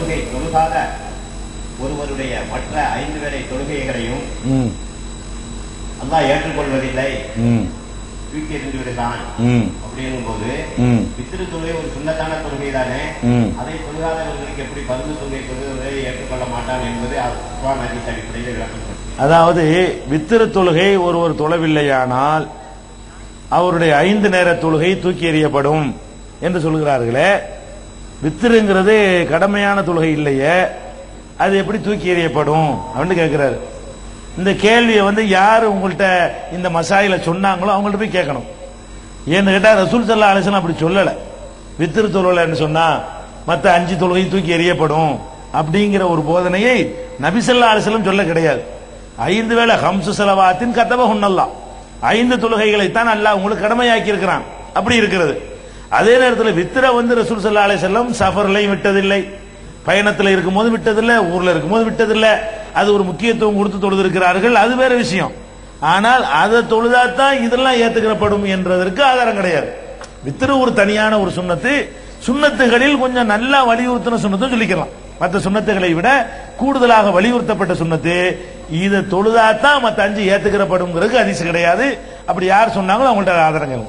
தொழுகை தொழுகாத ஒருவருடைய மற்ற 5 வேளை தொழுகைகளையும் அல்லாஹ் ஏற்றுக்கொள்வதில்லை, தூக்கி எறிந்து விடுகிறான் அப்படின்னும் போது வித்திரு தொழுகை ஒரு சுன்னத்தான தொழுகை தானே, அதை தொழுகாதவர்களுக்கு எப்படி பருந்து தொழுகை தொழுகை ஏற்றுக்கொள்ள மாட்டான் என்பது குர்ஆன் ஹதீஸ் அடிப்படையில் விளக்கம். அதாவது வித்திரு தொழுகை ஒருவர் தொழவில்லையானால் அவருடைய 5 நேர தொழுகை தூக்கி எறியப்படும் என்று சொல்கிறார்களே, வித்திருங்கிறது கடமையான தொழுகை இல்லையே, அது எப்படி தூக்கி எறியப்படும் அப்படின்னு கேட்கிறாரு. இந்த கேள்வியை யாரு உங்கள்கிட்ட இந்த மசாயில சொன்னாங்களோ அவங்கள்ட்ட போய் கேட்கணும். ஏன்னு கேட்டா ரசூல் ஸல்லல்லாஹு அலைஹி வஸல்லம் அப்படி சொல்லல. வித்திரு தொழுகைன்னு சொன்னா மற்ற 5 தொழுகை தூக்கி எறியப்படும் அப்படிங்கிற ஒரு போதனையை நபி ஸல்லல்லாஹு அலைஹி வஸல்லம் சொல்ல கிடையாது. 5 வேளை ஹம்சு ஸலவாத்தின் கதபஹுன்னல்லாஹ், 5 தொழுகைகளை தான் அல்லாஹ் உங்களுக்கு கடமையாக்கி இருக்கிறான் அப்படி இருக்கிறது. அதே நேரத்தில் வித்திர ரசூல் ஸல்லல்லாஹு அலைஹி வஸல்லம் சஃபர்லையும் விட்டதில்லை, பயணத்தில் இருக்கும்போது விட்டதில்லை, ஊர்ல இருக்கும்போது விட்டதில்லை. அது ஒரு முக்கியத்துவம் கொடுத்து தொழுதிருக்கிறார்கள், அது வேற விஷயம். ஆனால் அதை தொழுதாத்தான் இதெல்லாம் ஏத்துக்கிறப்படும் என்றதற்கு ஆதாரம் கிடையாது. வித்திரு ஒரு தனியான ஒரு சுன்னத்து, சுன்னத்துகளில் கொஞ்சம் நல்லா வலியுறுத்தின சுன்னத்தும் சொல்லிக்கலாம். மற்ற சுன்னத்துகளை விட கூடுதலாக வலியுறுத்தப்பட்ட சுன்னத்து இதை தொழுதாத்தான் மற்ற 5 ஏத்துக்கிறப்படுங்கிறதுக்கு ஹதீஸ் கிடையாது. அப்படி யார் சொன்னாங்களோ அவங்கள்ட்ட ஆதாரங்கள்